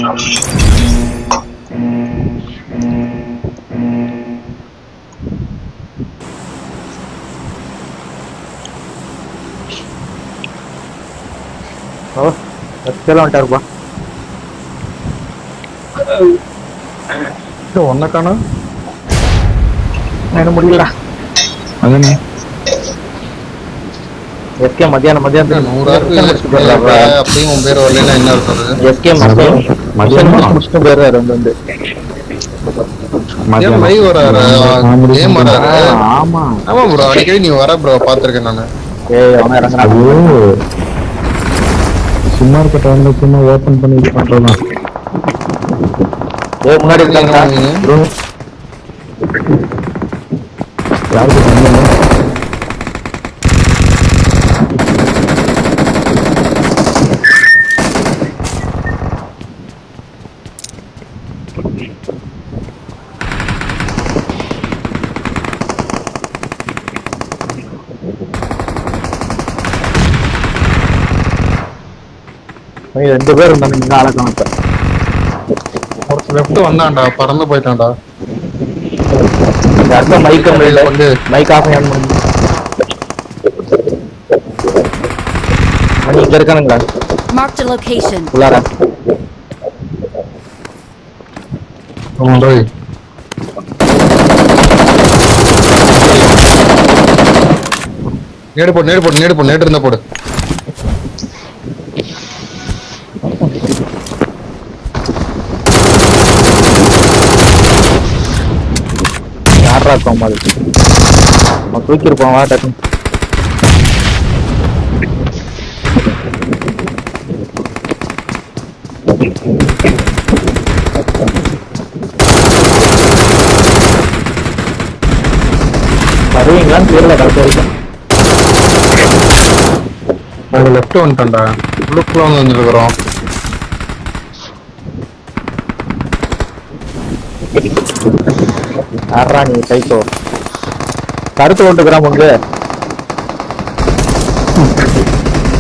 ஓ எல்லாம் வந்துட்டாருப்பா. ஒன்ன காணும் என்ன முடியலடா. அதானே எஸ்கே மத்தியானம் அப்பயும் உன் பேர் வரலன்னா என்ன சொல்றது? எஸ்கே மத்தியானம் முடிச்சுட்டு போயிடுறாரு வந்து மதியம் லைவ் வராரு, கேம் வராரு. ஆமா ஆமா ப்ரோ, அடிக்கடி நீ வர ப்ரோ, பாத்துருக்கேன் நானு. சும்மா இருக்க டைம்ல சும்மா ஓபன் பண்ணி இது பண்றதுதான். முன்னாடி இருக்காங்க ப்ரோ. யாருக்கு பண்ணீங்க? ரெண்டு பேர் இருந்தாங்க இங்க ஆளக்கம். ஒருத்தர் லெஃப்ட் வந்தான்டா, பறந்து போயிட்டான்டா. மைக் மைக் ஆஃப் மணி இங்க இருக்கானுங்களா? Marked a location. உள்ளாரா? ஆமாடா. நேடு இருந்தா போடு. யாரா கோமாளி? அவன் தூக்கிருப்பான் வா டக்கு. வருவீங்களான்னு தெரியல கடைசி வரைக்கும். அவங்க லெஃப்ட் வந்துட்டான்டா, உள்ளுக்குள்ள வந்துருக்குறோம். யாரா நீ சைக்கோ? கருத்து கொண்டுக்கிறான் உங்க.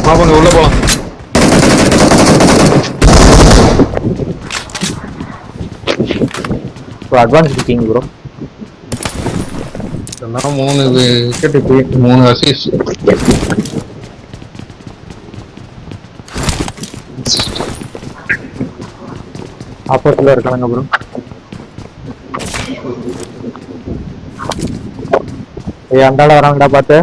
பாப்பங்க உள்ள போலாம். அட்வான்ஸ் இருக்கீங்க ப்ரோ. இதெல்லாம் 3 விக்கெட், 3 அசிஸ்ட். ஆப்போசிட்ல இருக்கானுங்க ப்ரோ. அந்தாட வராங்கடா பாத்து.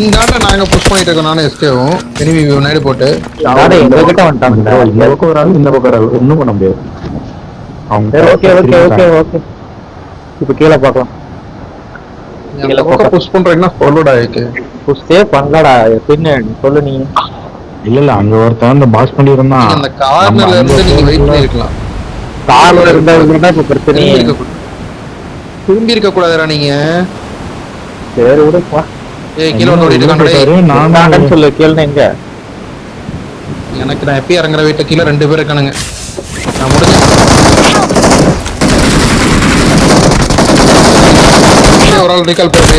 இந்தாண்ட நாங்க புஷ் பண்ணிட்டு இருக்கோம், நானும் எஸ்கேவும். எனிமி முன்னாடி போட்டு எங்க கிட்ட வந்துட்டாங்க. இந்த பக்கம் வராது, இந்த பக்கம் வராது, ஒன்றும் பண்ண முடியாது. ஓகே இப்ப கீழே பாக்கலாம். இந்த பக்கம் புஷ் பண்றீங்கன்னா சொல்லுடா. புஷ்டே பண்ணலடா பின்ன சொல்லு நீ. இல்ல அங்க ஒருத்தன் இந்த பாஸ் பண்ணி இருந்தான். அந்த கார்னர்ல இருந்து நீங்க வெயிட் பண்ணிருக்கலாம். கார்ல இருந்தா இப்ப பிரச்சனை திரும்பி இருக்க கூடாதுடா நீங்க. சரி விடுப்பா. கீழே வந்து ஓடிட்டு இருக்காங்க. நான் சொல்லு கேளுங்க எங்க. எனக்கு நான் எப்பயும் இறங்குற வீட்டுல கீழே 2 பேர் இருக்கானுங்க. நான் முடிஞ்சு ஒரு ஆள் ரீகால் போட்டு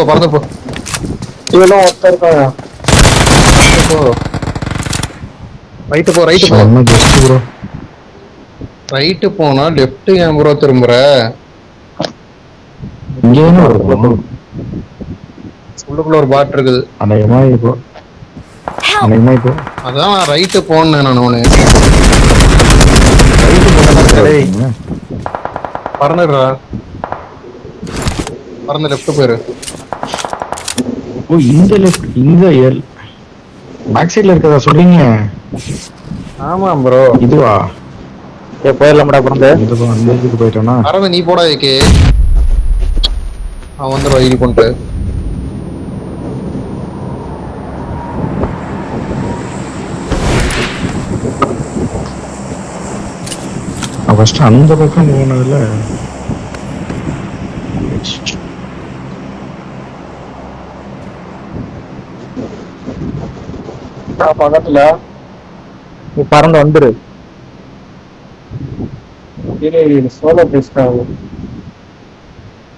பறந்து போ. இவெல்லாம் ஒருத்தர் இருக்காங்க. ரைட்டு போ. ரைட்டு போனா லெஃப்ட் ஏன் ப்ரோ திரும்புற? உள்ளுக்குள்ள ஒரு பாட் இருக்குது. அநேகமா இப்போ அதான் ரைட்டு போனேன் நான். பறந்துடுறா, பறந்து லெஃப்ட் போயிரு. இந்த லெஃப்ட் இந்த பேக் சைடுல இருக்கதா சொல்றீங்க? ஆமா ப்ரோ. இதுவா? போயிடலாம்டா பிறந்து. அந்த இதுக்கு போயிட்டோம்னா அரவிந்த் நீ போடா. ஏகே அவன் வந்துடுவா இது கொண்டு. ஃபர்ஸ்ட் அந்த பக்கம் போனதுல பக்கத்துல நீ பறந்து வந்துரு. சோலோ பேஸ்ட் ஆகும்.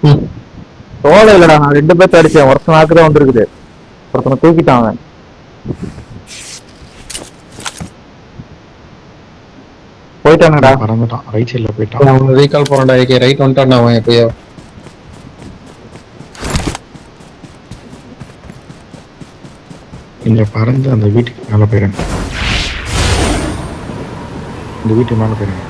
ம். சோலோ இல்லடா, நான் 2 பேர்த்த அடிச்சேன். ஒருத்தன் நாக்குதான் வந்துருக்குது, ஒருத்தனை தூக்கிட்டான் அவன். போயிட்டானடா. பறந்துட்டான், ரைட் சைட்ல போயிட்டான். அவன் ரீகால் போறான்டா. ஏகே ரைட் வந்துட்டான் அவன் எப்பயோ. இங்க பறந்து அந்த வீட்டுக்கு மேல போயிடுங்க. இந்த வீட்டுக்கு மேல போயிடுங்க.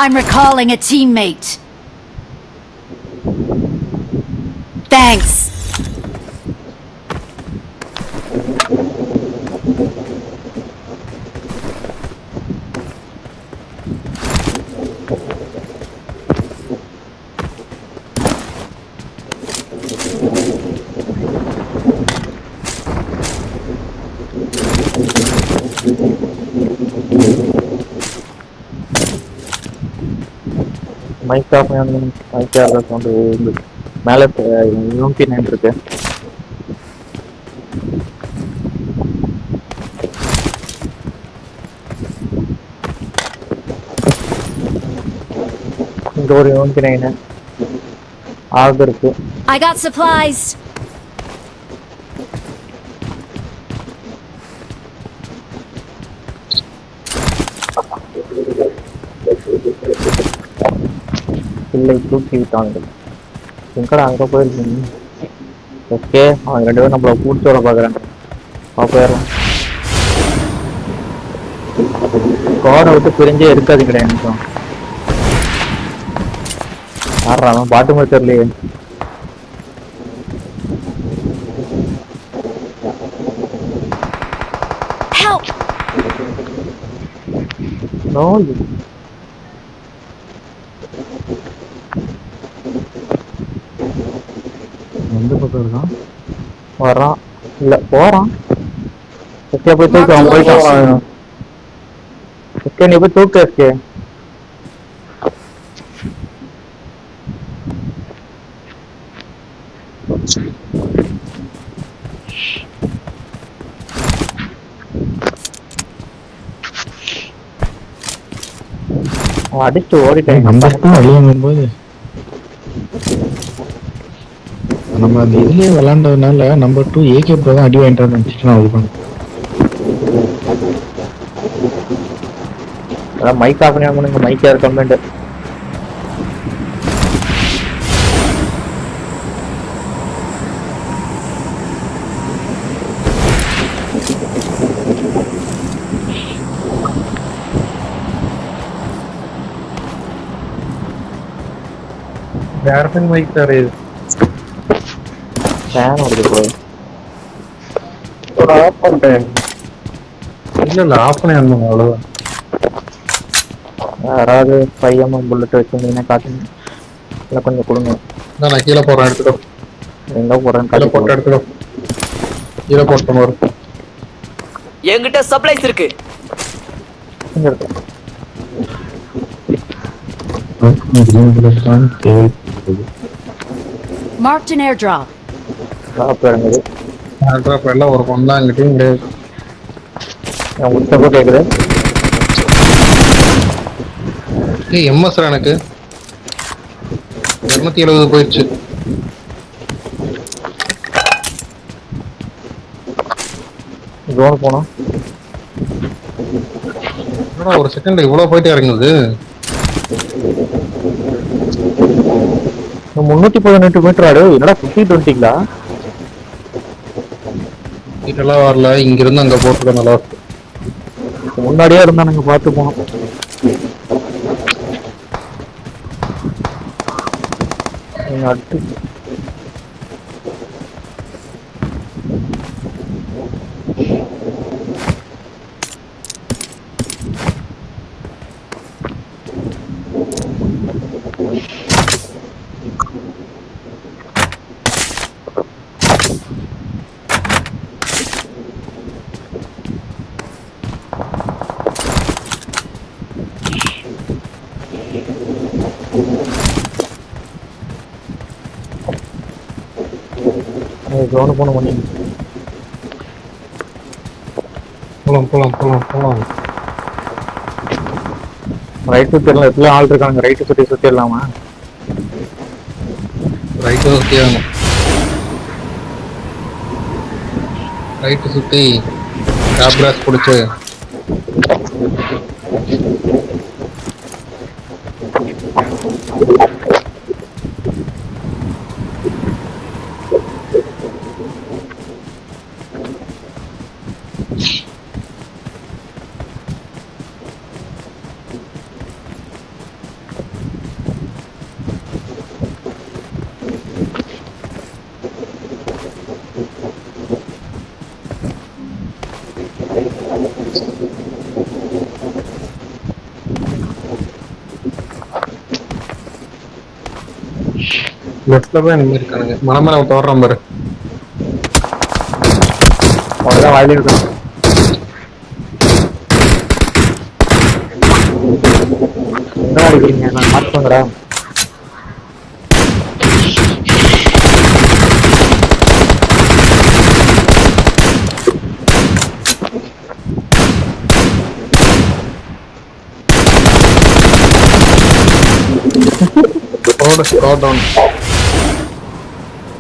I'm recalling a teammate. Thanks. Mike off mike sound மேலே யூனிட்டி 9 இருக்கு. இங்க ஒரு யூனிட்டி 9 ஆக இருக்கு. I got supplies. இல்லை தூக்கி விட்டாங்க. எங்கடா அங்கே போயிருக்கீங்க? ஓகே, அவன் 2 பேரும் நம்மளை கூட்டு வர பார்க்குறாங்க. போயிடலாம். ஸ்குவாடை விட்டு பிரிஞ்சே இருக்காது கிடையாது. நிமிஷம் ஆடுறான் பாட்டு மாதிரி தெரியலையே. Help. நோ, எந்த பக்கம் இருக்கான்? வர்றான். இல்லை போகிறான். ஓகே போய் தூக்கு. அவன் போயிட்டான். ஓகே நீ போய் தூக்கு. ஓகே அவன் அடிச்சு ஓடிட்டேன். நம்பர் வெளியாகும் போது நம்ம அந்த இதுலயே விளாண்டதுனால நம்பர் 2 ஏகே ப்ரோ தான் அடி வாங்கிட்டு நினைச்சிட்டு நான் இது பண்ணேன். அதான் மைக் ஆஃப் பண்ணுங்க. மைக் யார் கமெண்ட் யாருக்கும் மைக் தரையுது. ஃபேன் ஓடுது போய். ஆஃப் பண்ணிட்டேன். இல்ல ஆஃப் பண்ணி வந்தோம் அவ்வளவுதான். யாராவது 5mm புல்லட் வச்சிருந்தீங்கன்னா காட்டுங்க. இல்லை கொஞ்சம் கொடுங்க. நான் கீழே போறேன், எடுத்துக்கோ. எங்க போறேன்னு கீழே காட்டு. போட்டு எடுத்துக்கோ. கீழே போட்ட மாதிரி என்கிட்ட சப்ளைஸ் இருக்கு. இங்க இருக்கு. Marked an airdrop. ட்ராப் இறங்குது. ட்ராப் எல்லாம் ஒரு பொண்ணா எங்கிட்டையும் கிடையாது. என் முத்தப்போ கேட்குது. எம்எஸ் எனக்கு 270 போயிடுச்சு. ஜோன் போனோம். என்னடா ஒரு செகண்ட்ல இவ்வளவு போயிட்டே இறங்குது. 318 மீட்டர் ஆடு. என்னடா 50-20ங்களா? இதெல்லாம் வரல. இங்க இருந்து அங்க போட்டுருக்க நல்லா முன்னாடியே இருந்தா நாங்க பார்த்து போனோம். அடுத்து ஜோனு போன பண்ணி போலாம். ரைட் சுத்திடலாம். எப்படிலாம் ஆள் இருக்காங்க, ரைட்டு சுத்திடலாமா? ரைட்டு சுத்தி ஆகணும். ரைட்டு சுத்தி கேப்ராஸ் பிடிச்சு லெஃப்ட்ல போய் இந்த மாதிரி இருக்கானுங்க. மனமேல தோடுறான் பாரு. அவ்வளோதான் வாயிலே இருக்கணும். என்ன அடிக்கிறீங்க? நான் மாற்றுங்கடா.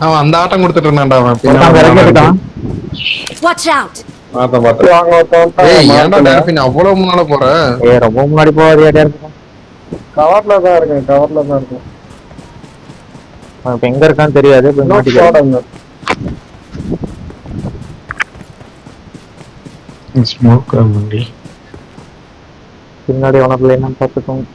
அவன் அந்த ஆட்டம் கொடுத்துட்டு இருந்தான்டா. அவன் ஒருத்தன் விறகிட்டான். Watch out! ஏன்டா டால்பின் அவ்வளவு முன்னால போற? ரொம்ப முன்னாடி போவாது. கவர்ல தான் இருக்கும். இப்ப எங்க இருக்கான்னு தெரியாது. போய் மாட்டிக்கிறேன். ஸ்மோக் முண்டி பின்னாடி உனக்குள்ள என்னன்னு பார்த்துக்கோங்க.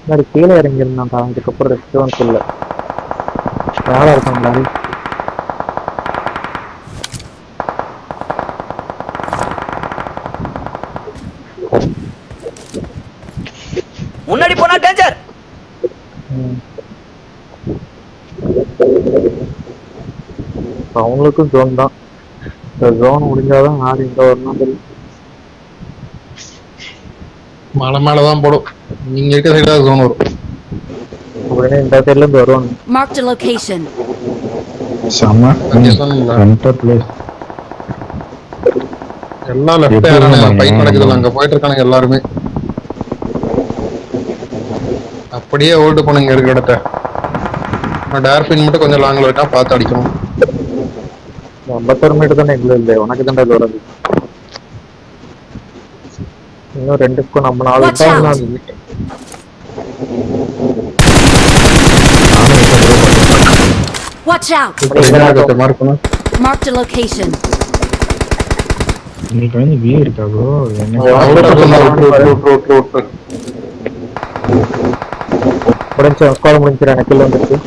முன்னாடி கீழே இறங்கியிருந்தான்டா. அதுக்கப்புறம் ரெஸ்டாரண்ட் இல்லை. வேலை இருக்காங்களா? முன்னாடி போனா டேஞ்சர். அவங்களுக்கும் ஜோன் தான். இந்த ஜோன் முடிஞ்சாதான் யாரு இங்க வரணும் தெரியும். மலை மேலதான் போடும். நீங்க இருக்க சைடு ஜோன் வரும். உடனே இந்த சைட்ல இருந்து வருவாங்க. Marked a location. செம்ம அங்கே சொன்னீங்களா? Centre place. எல்லாம் லெஃப்ட் ஏறானே ஃபைட் நடக்குதுல, அங்க போயிட்டு இருக்கானுங்க எல்லாருமே. அப்படியே ஓல்டு பண்ணுங்க இருக்க இடத்த. டார்பின் மட்டும் கொஞ்சம் லாங்ல இருக்கா, பார்த்து அடிக்கணும். 51 மீட்டர் தானே எங்களுக்கு இல்லை. உனக்கு தானே இது வருது. இன்னும் ரெண்டுக்கும் நம்ம 4 Watch out. தான். Watch out! மார்க்கணும். Marked a location. இன்னைக்கு வந்து வியூ இருக்கா ப்ரோ? என்ன முடிஞ்சு ஸ்குவாட் முடிஞ்சு எனக்கு கில் வந்துருச்சு.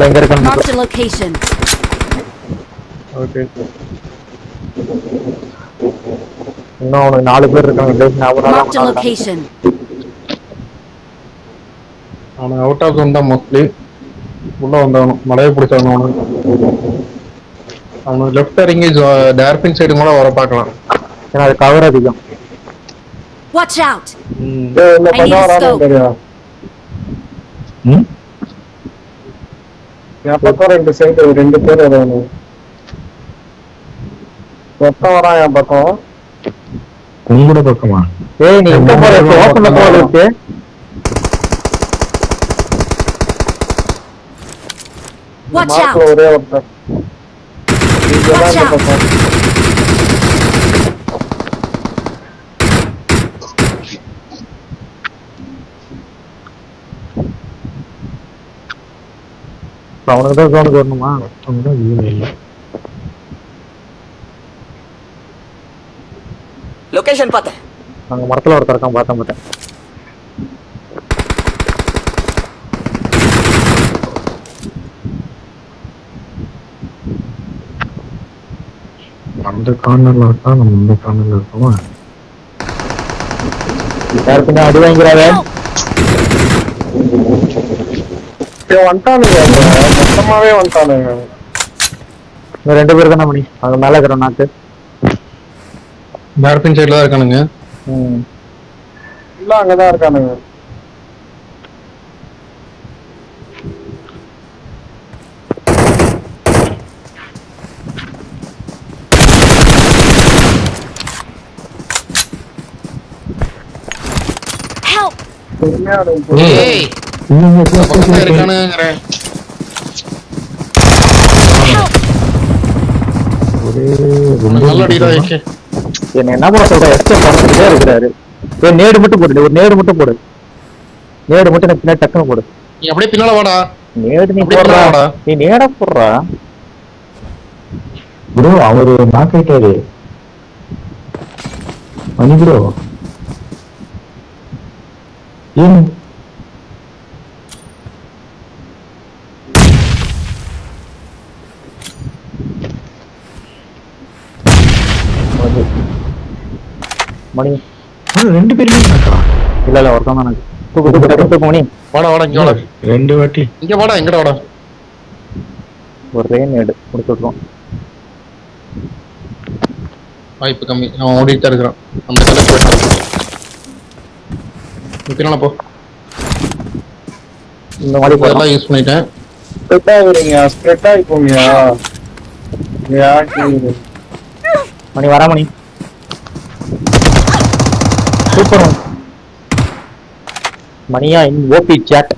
எங்க இருக்கான்னு Marked a location. ஓகே. இன்னும் அவனுக்கு 4 பேர் இருக்காங்க. Marked a location. அவன் அவுட் ஆஃப் ஜோன் தான் மோஸ்ட்லி. உள்ள வந்தவனும் மலையை பிடிச்சவனும் அவனுக்கு லெஃப்ட் இறங்கி டார்பின் சைடு கூட வர பார்க்கலாம். ஏன்னா அது கவர் அதிகம். Watch out! இந்த I need பக்கம் a வரானு scope. தெரியும். என் பக்கம் 2 சைடு 2 பேர் வரானு. மொத்தம் வரான் என் பக்கம். உங்களோட பக்கமா? ஏய் நீ எங்க போற? ஓப்பன்ல போறது இருக்கு. Watch மார்க்ல out! ஒரே ஒருத்தர். இங்கதான் Watch இந்த out. பக்கம். அவனுக்கு தான் ஜோனுக்கு வரணுமா? அவங்க வியூ இல்லை. லொகேஷன் பார்த்தேன். அங்க மரத்துல ஒருத்தர் இருக்கான். பார்த்தேன். அந்த கார்னர்ல இருக்கா? நம்ம இந்த கார்னர்ல இருக்கோமா? யாருக்குமே அடி வாங்கிறாவே. வந்துட்டானுங்க மொத்தமாவே வந்துட்டானுங்க. இன்னும் 2 பேர் தானே மணி, அவங்க மேல இருக்கிற நாக்கு. பேர்பின் சைடுல தான் இருக்கானுங்க. இல்ல அங்கதான் இருக்கானுங்க. Help! ஏய் பக்கத்துல இருக்கானுங்கிறேன். ஒரே நல்ல அடிடா ஏகே. என்ன என்ன பண்ண சொல்ற, எஸ்கேப் பண்ணிட்டே இருக்கிறாரு. நேடு மட்டும் போடு, ஒரு நேடு மட்டும் போடு. நேடு மட்டும் எனக்கு பின்னாடி டக்குன்னு போடு. நீ அப்படியே பின்னால வாடா. நேடு நீ அப்படியே போடுறா, பின்னால வாடா. நீ நேட போடுறா. ப்ரோ அவரு நாக் ஆயிட்டாரு மணி ப்ரோ. ஏன் மணி 2 பேருமே நாக்கா? இல்ல இல்ல ஒருத்தன் தான் எனக்கு. தூக்கு மணி. வாடா வாடா இங்க வாடா. 2 வாட்டி இங்க வாடா, எங்கடா வாடா. ஒரே நேடு முடிச்சு விட்டுருவோம். வாய்ப்பு கம்மி, அவன் ஓடிட்டு தான் இருக்கிறான். அந்த கலர் போயிட்டான். நீ பின்னால போ. இந்த மாதிரி போடலாம். இதெல்லாம் யூஸ் பண்ணிட்டேன். ஸ்ப்ரெட் ஆகுறீங்க, ஸ்ப்ரெட் ஆகி போங்கயா. மணி வரா மணி. சூப்பர் மணியா இன் ஓபி சாட்.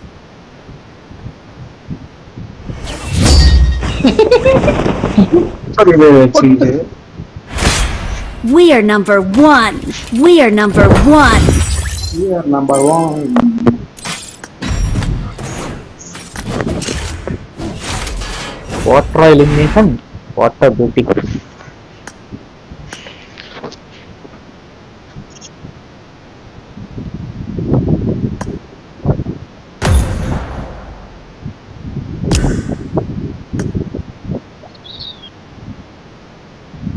We are number 1. We are number 1. Number 1. Water elimination, water beauty.